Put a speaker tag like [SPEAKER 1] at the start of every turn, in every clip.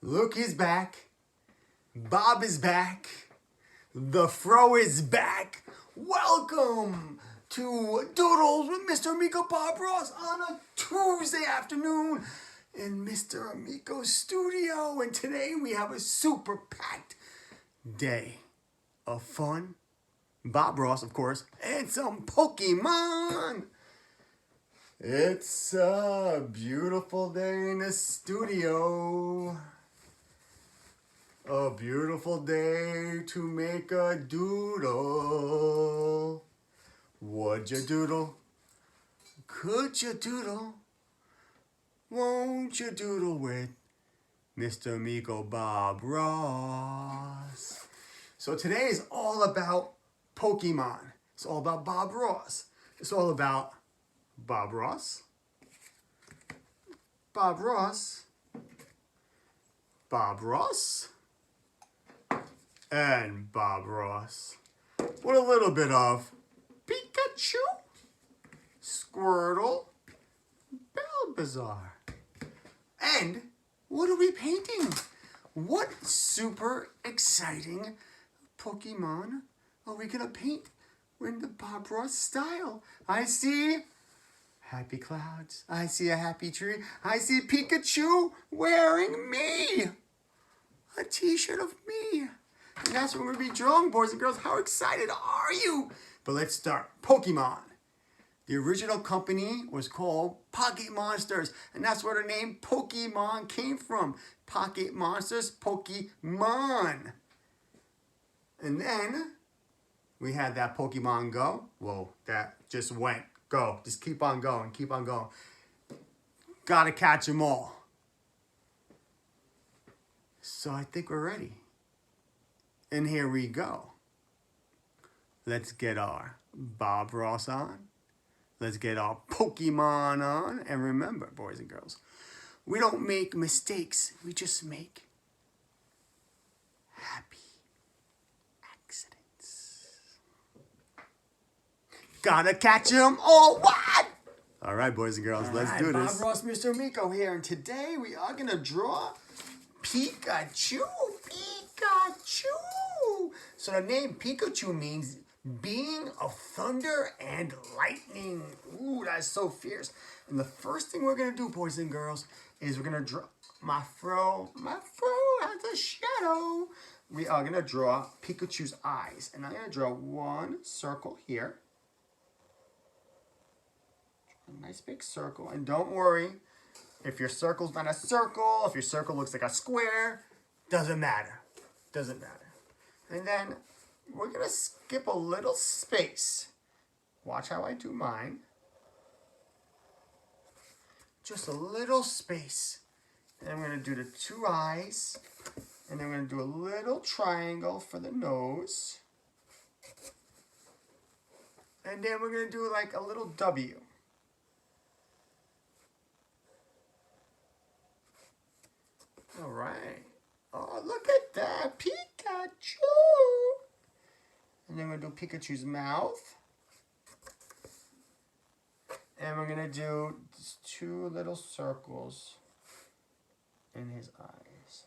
[SPEAKER 1] Look, he's back. Bob is back. The fro is back. Welcome to Doodles with Mr. Amico Bob Ross on a Tuesday afternoon in Mr. Amico's studio. And today we have a super packed day of fun. Bob Ross, of course, and some Pokemon. It's a beautiful day in the studio. A beautiful day to make a doodle. Would you doodle? Could you doodle? Won't you doodle with Mr. Amico Bob Ross? So today is all about Pokemon. It's all about Bob Ross. It's all about Bob Ross, Bob Ross, Bob Ross, and Bob Ross. With a little bit of Pikachu, Squirtle, Balbazar. And what are we painting? What super exciting Pokemon are we going to paint in the Bob Ross style? I see happy clouds. I see a happy tree. I see Pikachu wearing me. A t-shirt of me. And that's what we're going to be drawing, boys and girls. How excited are you? But let's start. Pokemon. The original company was called Pocket Monsters. And that's where the name Pokemon came from. Pocket Monsters, Pokemon. And then we had that Pokemon Go. Whoa, that just went. Go. Just keep on going. Keep on going. Gotta catch them all. So I think we're ready. And here we go. Let's get our Bob Ross on. Let's get our Pokemon on. And remember, boys and girls, we don't make mistakes. We just make happy accidents. Gotta catch them all. What? All right, boys and girls, let's do this. Bob Ross, Mr. Amico here, and today we are gonna draw Pikachu. Pikachu. So the name Pikachu means being of thunder and lightning. Ooh, that's so fierce. And the first thing we're gonna do, boys and girls, is we're gonna draw my fro. My fro has a shadow. We are gonna draw Pikachu's eyes, and I'm gonna draw one circle here. A nice big circle. And don't worry, if your circle's not a circle, if your circle looks like a square, doesn't matter. Doesn't matter. And then we're going to skip a little space. Watch how I do mine. Just a little space. And I'm going to do the two eyes. And then we're going to do a little triangle for the nose. And then we're going to do like a little W. All right. Oh, look at that. Pikachu. And then we're going to do Pikachu's mouth. And we're going to do two little circles in his eyes.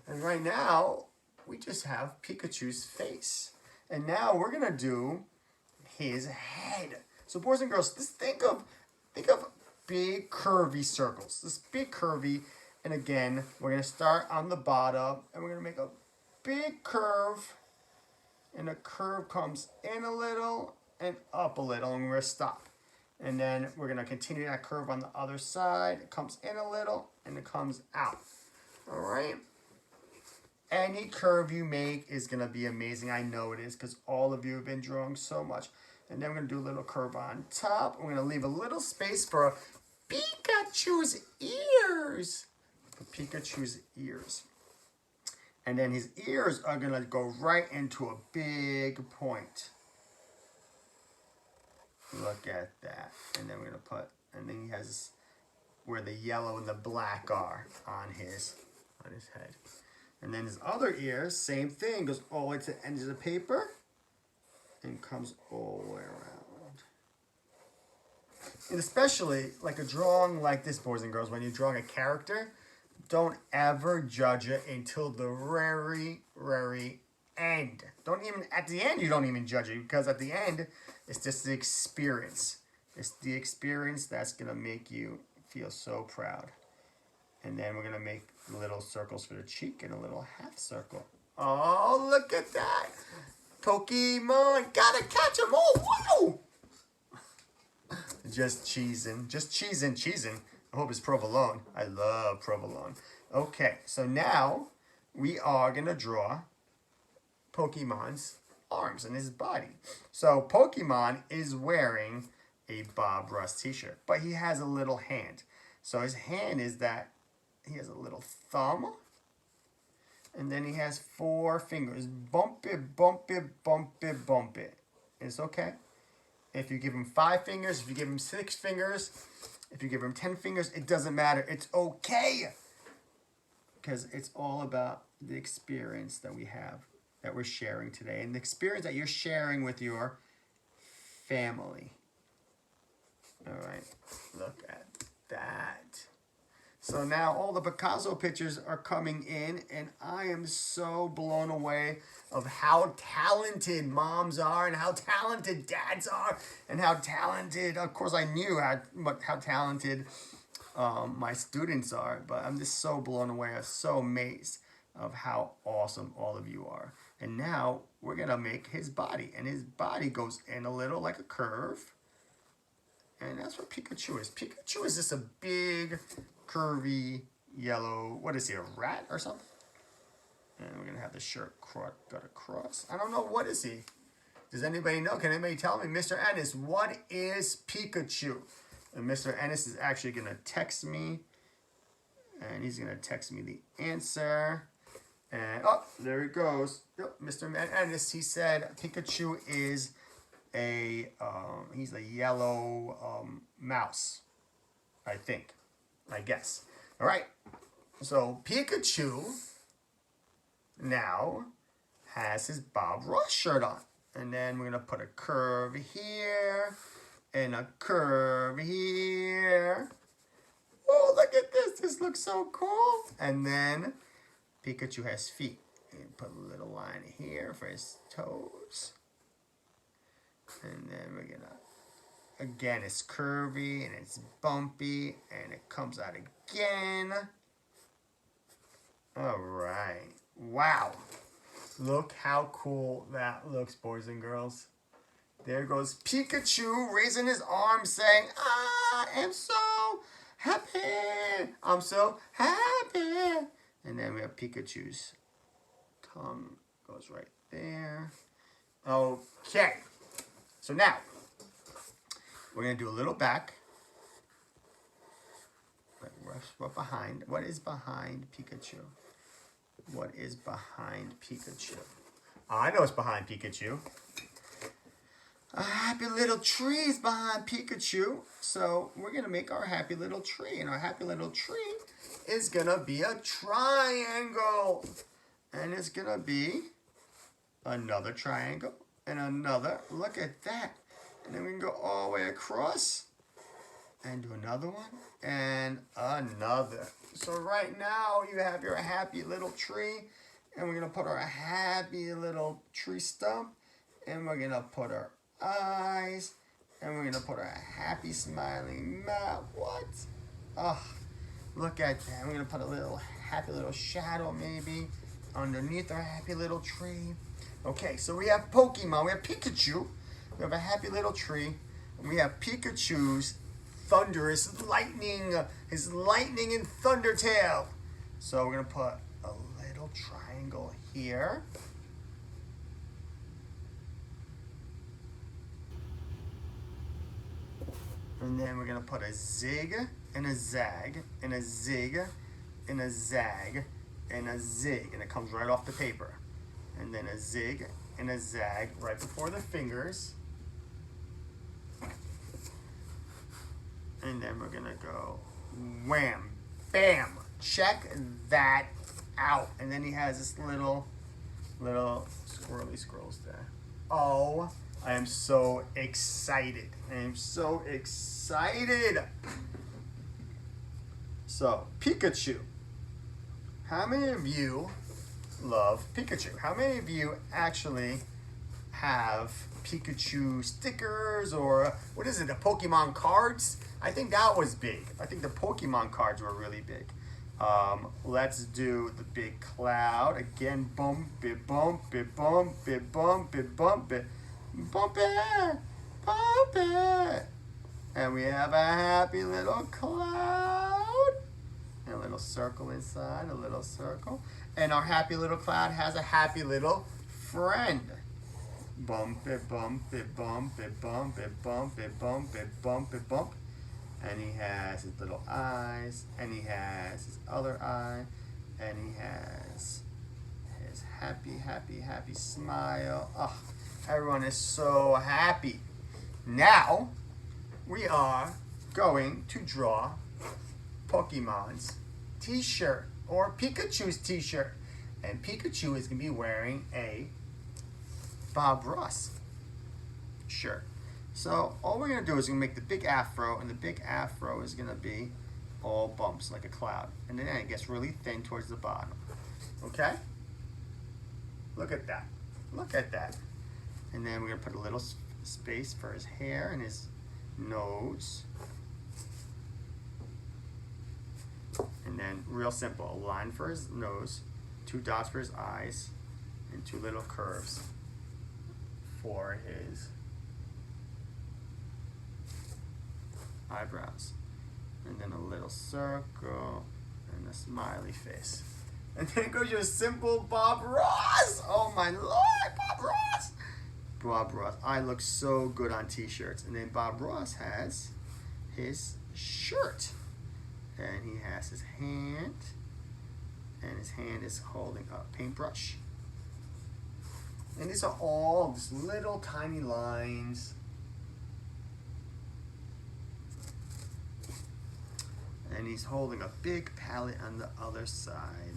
[SPEAKER 1] And right now, we just have Pikachu's face. And now we're going to do his head. So boys and girls, just think of big curvy circles. This big curvy. And again, we're going to start on the bottom, and we're going to make a big curve, and the curve comes in a little and up a little, and we're going to stop. And then we're going to continue that curve on the other side. It comes in a little, and it comes out. All right? Any curve you make is going to be amazing. I know it is, because all of you have been drawing so much. And then we're going to do a little curve on top. We're going to leave a little space for Pikachu's ears. Pikachu's ears. And then his ears are going to go right into a big point. Look at that. And then we're going to put, and then he has where the yellow and the black are on his head. And then his other ears, same thing, goes all the way to the end of the paper and comes all the way around. And especially like a drawing like this, boys and girls, when you're drawing a character, don't ever judge it until the very, very end. Don't even, at the end, you don't even judge it, because at the end, it's just the experience. It's the experience that's going to make you feel so proud. And then we're going to make little circles for the cheek and a little half circle. Oh, look at that. Pokemon. Gotta catch them. Oh, wow. Just cheesing. Just cheesing. I hope it's provolone. I love provolone. Okay, so now we are going to draw Pokemon's arms and his body. So Pokemon is wearing a Bob Ross t-shirt, but he has a little hand. So his hand is that he has a little thumb, and then he has 4 fingers. Bump it, bump it, bump it, bump it. It's okay. If you give him 5 fingers, if you give him 6 fingers, if you give him 10 fingers, it doesn't matter. It's okay. Because it's all about the experience that we have, that we're sharing today. And the experience that you're sharing with your family. All right. Look at that. So now all the Picasso pictures are coming in, and I am so blown away of how talented moms are and how talented dads are and how talented, of course I knew how talented my students are, but I'm just so blown away. I'm so amazed of how awesome all of you are. And now we're going to make his body, and his body goes in a little like a curve. And that's what Pikachu is. Pikachu is just a big, curvy, yellow, what is he, a rat or something? And we're going to have the shirt got across. I don't know, what is he? Does anybody know? Can anybody tell me? Mr. Ennis, what is Pikachu? And Mr. Ennis is actually going to text me. And he's going to text me the answer. And, oh, there he goes. Yep, Mr. Ennis, he said Pikachu is he's a yellow mouse, I guess. All right. So Pikachu now has his Bob Ross shirt on. And then we're going to put a curve here and a curve here. Oh, look at this. This looks so cool. And then Pikachu has feet. And put a little line here for his toes. And then we're going to, again, it's curvy and it's bumpy and it comes out again. All right. Wow. Look how cool that looks, boys and girls. There goes Pikachu raising his arm saying, I am so happy. I'm so happy. And then we have Pikachu's tongue goes right there. Okay. So now, we're going to do a little back. What behind? What is behind Pikachu? What is behind Pikachu? I know what's behind Pikachu. A happy little tree is behind Pikachu. So we're going to make our happy little tree. And our happy little tree is going to be a triangle. And it's going to be another triangle. And another. Look at that. And then we can go all the way across. And do another one. And another. So right now you have your happy little tree. And we're going to put our happy little tree stump. And we're going to put our eyes. And we're going to put our happy smiling mouth. What? Oh, look at that. We're going to put a little happy little shadow maybe underneath our happy little tree. Okay, so we have Pokemon. We have Pikachu. We have a happy little tree. And we have Pikachu's thunderous lightning. His lightning and thunder tail. So we're going to put a little triangle here. And then we're going to put a zig and a zag and a zig and a zag and a zig. And it comes right off the paper. And then a zig and a zag right before the fingers. And then we're going to go wham, bam. Check that out. And then he has this little squirrely squirrels there. Oh, I am so excited. I am so excited. So, Pikachu. how many of you love Pikachu? How many of you actually have Pikachu stickers, or what is it, the Pokemon cards? I think that was big. I think the Pokemon cards were really big. Let's do the big cloud. Again, bump it, bump it, bump it, bump it, bump it, bump it, bump it. And we have a happy little cloud. And a little circle inside, a little circle. And our happy little cloud has a happy little friend. Bump it, bump it, bump it, bump it, bump it, bump it, bump it, bump. And he has his little eyes, and he has his other eye, and he has his happy, happy, happy smile. Oh, everyone is so happy. Now, we are going to draw Pokemon's t-shirt, or Pikachu's t-shirt. And Pikachu is going to be wearing a Bob Ross shirt. So all we're going to do is we're going to make the big afro, and the big afro is going to be all bumps like a cloud. And then it gets really thin towards the bottom. Okay? Look at that. Look at that. And then we're going to put a little space for his hair and his nose. And then real simple, a line for his nose, 2 dots for his eyes, and 2 little curves for his eyebrows. And then a little circle and a smiley face. And then it goes your simple Bob Ross. Oh my Lord, Bob Ross. Bob Ross. I look so good on t-shirts. And then Bob Ross has his shirt. And he has his hand. And his hand is holding a paintbrush. And these are all just little tiny lines. And he's holding a big palette on the other side.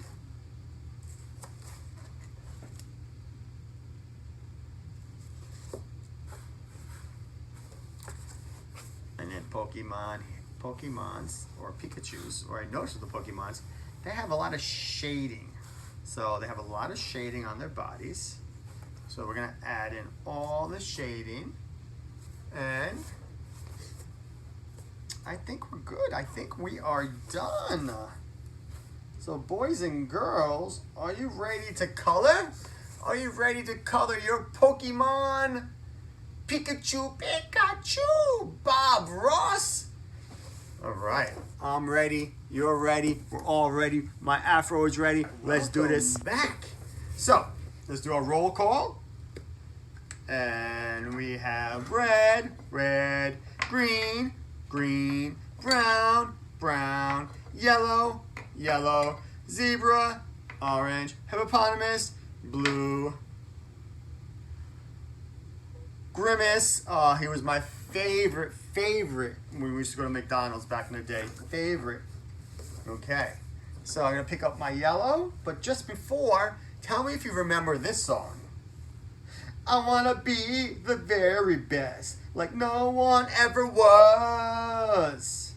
[SPEAKER 1] And then Pokemons, or Pikachus, or I noticed with the Pokemons, they have a lot of shading. So they have a lot of shading on their bodies. So we're gonna add in all the shading, and I think we're good. I think we are done. So boys and girls, are you ready to color? Are you ready to color your Pokemon? Pikachu, Bob Ross. All right, I'm ready. You're ready. We're all ready. My afro is ready. Let's do this. Back. So let's do a roll call. And we have red, red, green, green, brown, brown, yellow, yellow, zebra, orange, hippopotamus, blue, Grimace. Oh, he was my favorite when we used to go to McDonald's back in the day. Favorite. Okay, so I'm gonna pick up my yellow, but just before, tell me if you remember this song. I wanna be the very best, like no one ever was.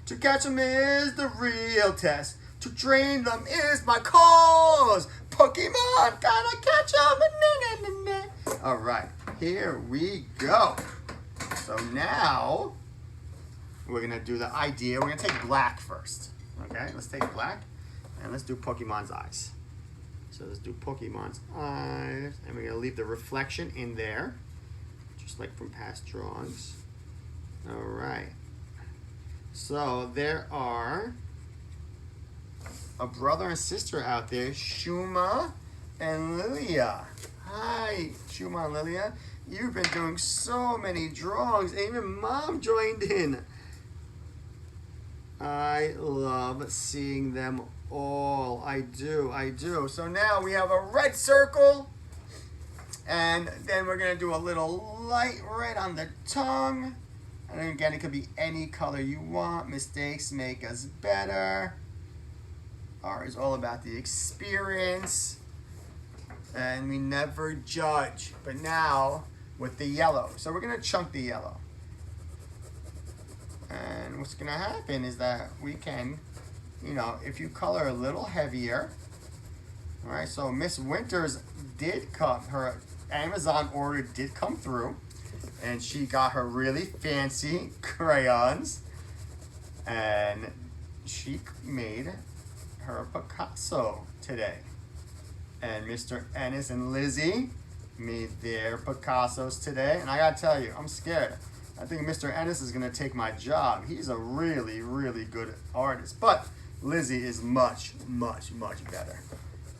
[SPEAKER 1] To catch them is the real test. To train them is my cause. Pokemon, gotta catch them. All right, here we go. So now we're gonna do the idea. We're gonna take black first. Okay, let's take black and let's do Pokemon's eyes. So let's do Pokemon's eyes, and we're gonna leave the reflection in there, just like from past drawings. All right. So there are a brother and sister out there, Shuma and Lilia. Hi, Shuma and Lilia. You've been doing so many drawings. Even Mom joined in. I love seeing them all. I do. So now we have a red circle. And then we're going to do a little light red on the tongue. And then again, it could be any color you want. Mistakes make us better. Art is all about the experience. And we never judge. But now with the yellow. So we're going to chunk the yellow. And what's going to happen is that we can you know, if you color a little heavier, all right, so Miss Winters did come, her Amazon order did come through, and she got her really fancy crayons, and she made her Picasso today. And Mr. Ennis and Lizzie made their Picassos today, and I gotta tell you, I'm scared. I think Mr. Ennis is gonna take my job. He's a really, really good artist, but Lizzie is much, much, much better.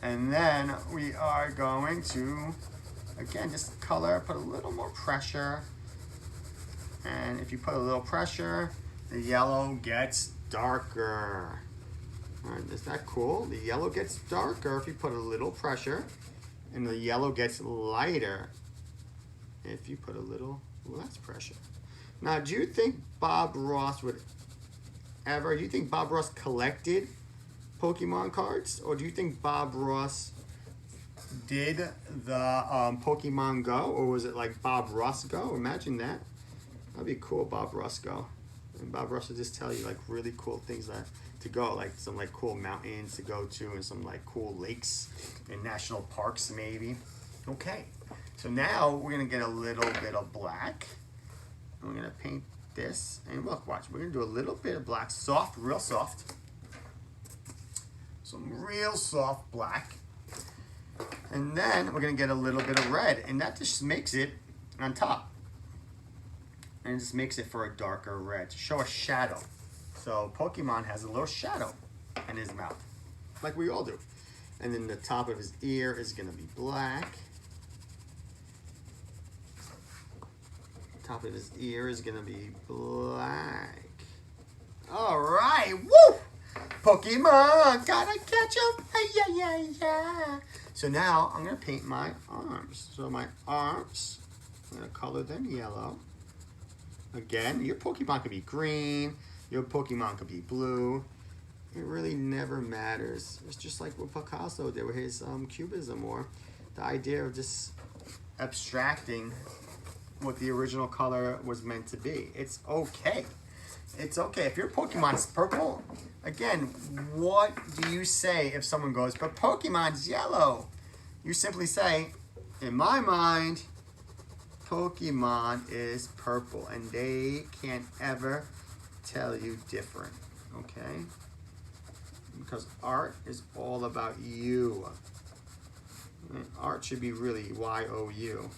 [SPEAKER 1] And then we are going to, again, just color, put a little more pressure. And if you put a little pressure, the yellow gets darker. All right, is that cool? The yellow gets darker if you put a little pressure, and the yellow gets lighter if you put a little less pressure. Now, do you think Bob Ross do you think Bob Ross collected Pokemon cards? Or do you think Bob Ross did the Pokemon Go? Or was it like Bob Ross Go? Imagine that. That'd be cool, Bob Ross Go. And Bob Ross would just tell you like really cool things to go, like some like cool mountains to go to and some like cool lakes and national parks maybe. Okay, so now we're gonna get a little bit of black. And we're gonna paint this, and look, watch, we're gonna do a little bit of black, soft, real soft. Some real soft black. And then we're gonna get a little bit of red, and that just makes it on top. And it just makes it for a darker red, to show a shadow. So Pokemon has a little shadow in his mouth, like we all do. And then the top of his ear is gonna be black. Top of his ear is gonna be black. All right, woo! Pokemon, gotta catch 'em, yeah, yeah, yeah. So now I'm gonna paint my arms. So my arms, I'm gonna color them yellow. Again, your Pokemon could be green, your Pokemon could be blue. It really never matters. It's just like what Picasso did with his cubism, or the idea of just abstracting what the original color was meant to be. It's okay. It's okay. If your Pokemon is purple, again, what do you say if someone goes, but Pokemon's yellow? You simply say, in my mind, Pokemon is purple, and they can't ever tell you different, okay? Because art is all about you. Art should be really Y-O-U,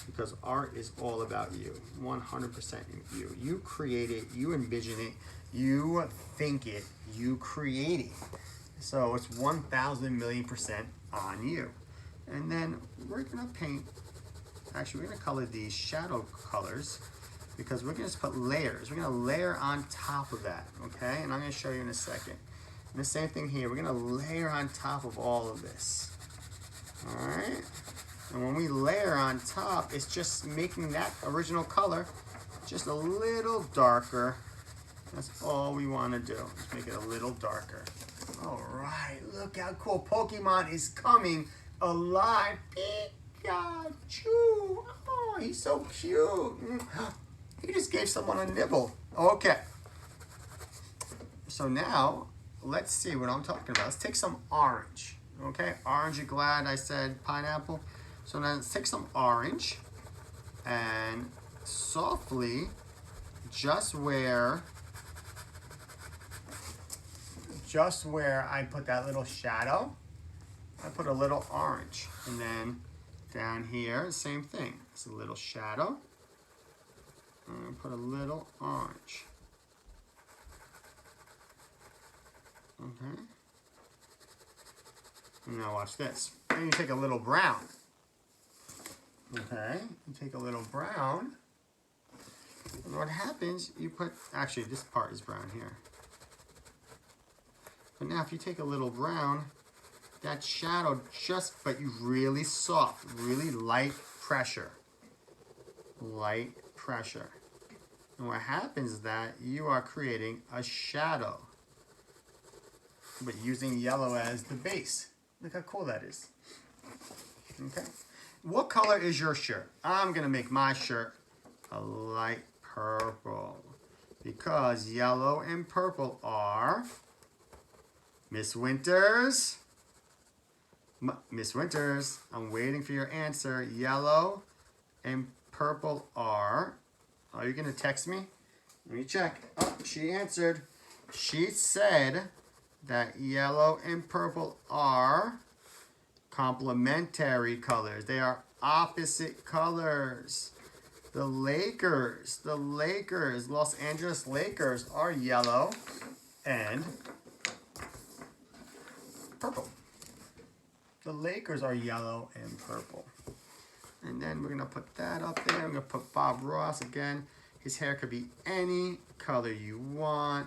[SPEAKER 1] because art is all about you, 100% you. You create it, you envision it, you think it, you create it. So it's 1,000,000,000% on you. And then we're gonna paint, actually we're gonna color these shadow colors, because we're gonna just put layers. We're gonna layer on top of that, okay? And I'm gonna show you in a second. And the same thing here, we're gonna layer on top of all of this, all right? And when we layer on top, it's just making that original color just a little darker. That's all we wanna do, just make it a little darker. All right, look how cool. Pokemon is coming alive. Pikachu, oh, he's so cute. He just gave someone a nibble. Okay. So now, let's see what I'm talking about. Let's take some orange, okay? Orange, you glad I said pineapple? So now let's take some orange and softly, just where I put that little shadow, I put a little orange. And then down here, same thing. It's a little shadow. And put a little orange. Okay. And now watch this. Then you take a little brown. Okay. You take a little brown. And what happens, you put, actually this part is brown here. But now if you take a little brown, that shadow but you really soft, really light pressure. Light pressure. And what happens is that you are creating a shadow, but using yellow as the base. Look how cool that is. Okay. What color is your shirt? I'm gonna make my shirt a light purple, because yellow and purple are Miss Winters? Miss Winters, I'm waiting for your answer. Yellow and purple are... Are you going to text me? Let me check. Oh, she answered. She said that yellow and purple are complementary colors. They are opposite colors. The Lakers, Los Angeles Lakers are yellow and purple. The Lakers are yellow and purple. And then we're going to put that up there. I'm going to put Bob Ross again. His hair could be any color you want.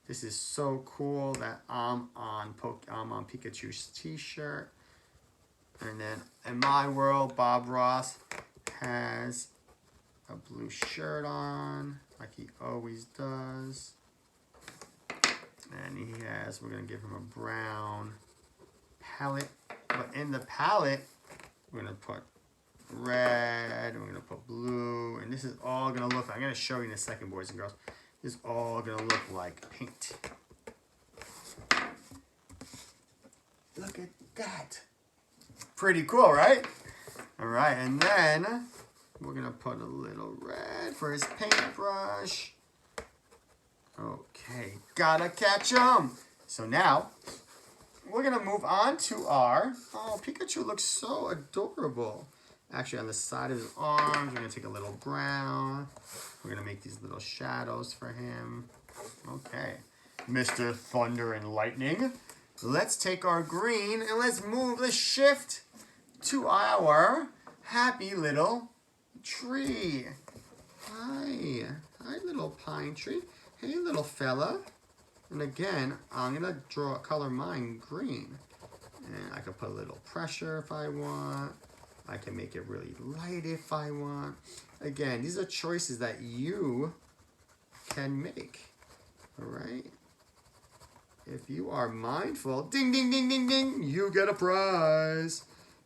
[SPEAKER 1] This is so cool that I'm on Pikachu's t-shirt. And then in my world, Bob Ross has a blue shirt on, like he always does. And he has, we're going to give him a brown palette. But in the palette, we're going to put red, and we're going to put blue. And this is all going to look like, I'm going to show you in a second, boys and girls. This is all going to look like paint. Look at that. Pretty cool, right? All right, and then we're going to put a little red for his paintbrush. Okay, gotta catch him. So now, we're going to move on to our... Oh, Pikachu looks so adorable. Actually, on the side of his arms, we're going to take a little brown. We're going to make these little shadows for him. Okay. Mr. Thunder and Lightning. Let's take our green and let's move the shift to our happy little tree. Hi. Hi, little pine tree. Hey, little fella. And again, I'm going to color mine green. And I can put a little pressure if I want. I can make it really light if I want. Again, these are choices that you can make. All right? If you are mindful, ding, ding, ding, ding, ding, you get a prize.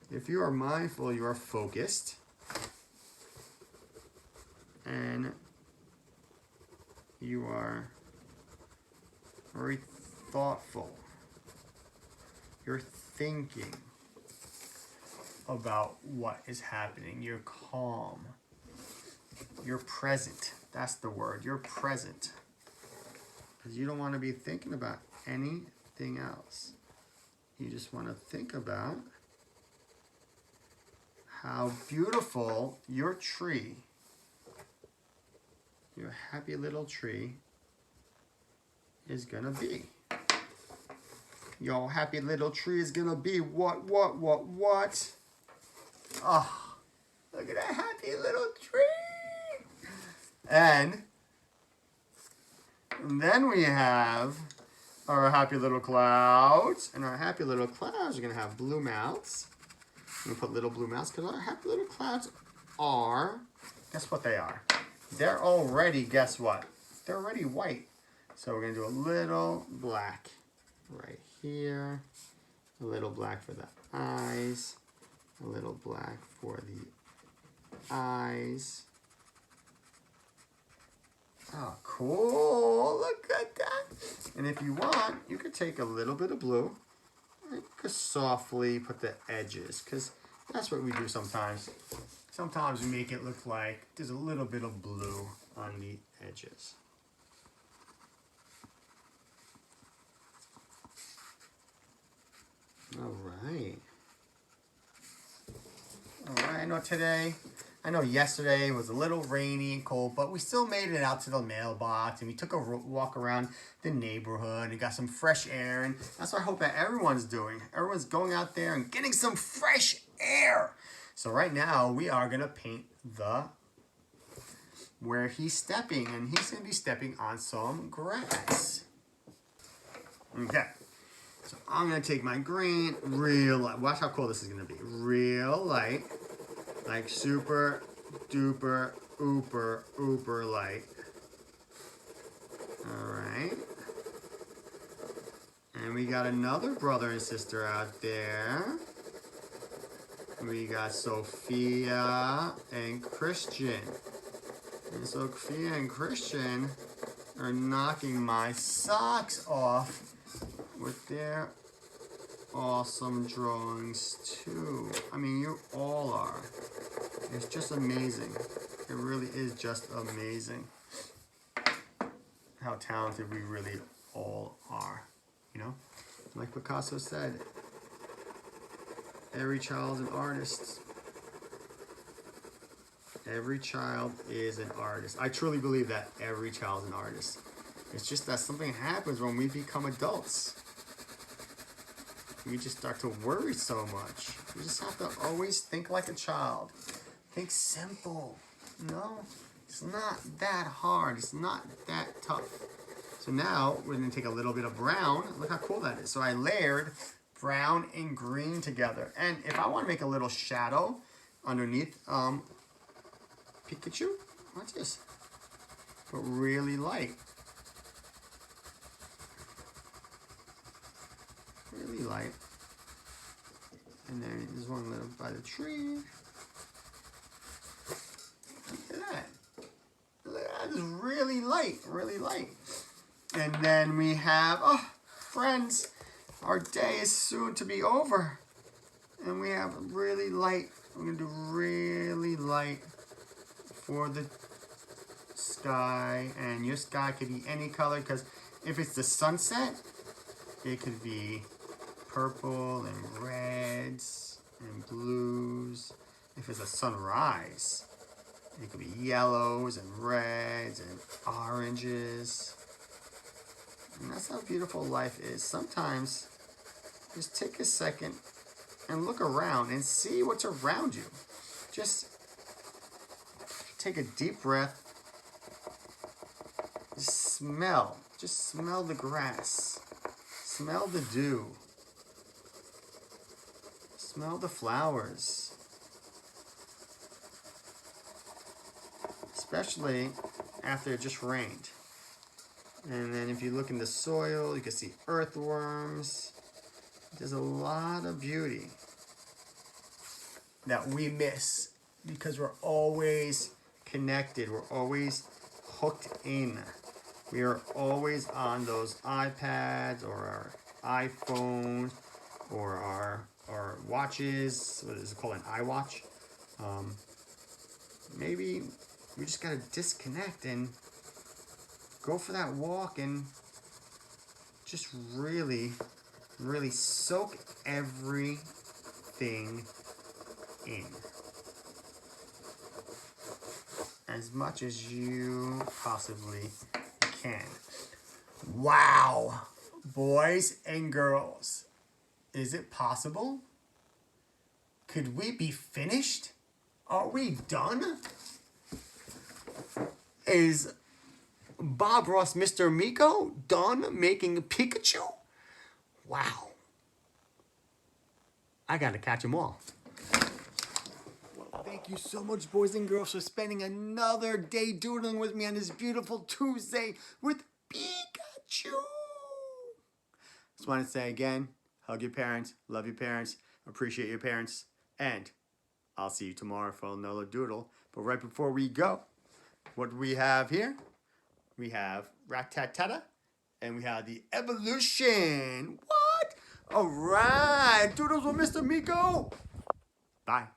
[SPEAKER 1] If you are mindful, you are focused. And you are very thoughtful. You're thinking about what is happening. You're calm. You're present. That's the word. You're present. Because you don't want to be thinking about anything else. You just want to think about how beautiful your tree, your happy little tree, is going to be. Your happy little tree is going to be what? Oh, look at that happy little tree. And then we have our happy little clouds. And our happy little clouds are going to have blue mouths. I'm going to put little blue mouths because our happy little clouds are, guess what they are? They're already, guess what? They're already white. So we're going to do a little black right here. A little black for the eyes. A little black for the eyes. Oh, cool. Look at that. And if you want, you could take a little bit of blue and you could softly put the edges, because that's what we do sometimes. Sometimes we make it look like there's a little bit of blue on the edges. All right. I know yesterday was a little rainy and cold, but we still made it out to the mailbox and we took a walk around the neighborhood and got some fresh air, and that's what I hope that everyone's doing. Everyone's going out there and getting some fresh air. So right now we are going to paint where he's stepping, and he's going to be stepping on some grass. Okay. So I'm going to take my green real light. Watch how cool this is going to be. Real light. Like super duper ooper light. Alright. And we got another brother and sister out there. We got Sophia and Christian. And Sophia and Christian are knocking my socks off with their awesome drawings too. I mean, you all are. It's just amazing. It really is just amazing how talented we really all are. You know, like Picasso said, every child's an artist. Every child is an artist. I truly believe that every child's an artist. It's just that something happens when we become adults. We just start to worry so much. We just have to always think like a child. Think simple. You know? It's not that hard. It's not that tough. So now we're going to take a little bit of brown. Look how cool that is. So I layered brown and green together. And if I want to make a little shadow underneath Pikachu, watch this. But really light. Really light. And then there's one little by the tree. Look at that. Look at that. It's really light. Really light. And then we have, oh, friends, our day is soon to be over. And we have really light. We're going to do really light for the sky. And your sky could be any color, because if it's the sunset, it could be purple and reds and blues. If it's a sunrise, it could be yellows and reds and oranges. And that's how beautiful life is. Sometimes just take a second and look around and see what's around you. Just take a deep breath. Just smell the grass. Smell the dew. Smell the flowers. Especially after it just rained. And then if you look in the soil, you can see earthworms. There's a lot of beauty that we miss because we're always connected. We're always hooked in. We are always on those iPads or our iPhones or our watches. What is it called? An iWatch. Maybe we just got to disconnect and go for that walk and just really, really soak everything in as much as you possibly can. Wow, boys and girls, is it possible? Could we be finished? Are we done? Is Bob Ross, Mr. Amico, done making Pikachu? Wow. I gotta catch them all. Thank you so much, boys and girls, for spending another day doodling with me on this beautiful Tuesday with Pikachu. Just want to say again, hug your parents, love your parents, appreciate your parents, and I'll see you tomorrow for another doodle. But right before we go, what do we have here? We have Rat-Tat-Tata, and we have the evolution. What? All right, doodles with Mr. Amico. Bye.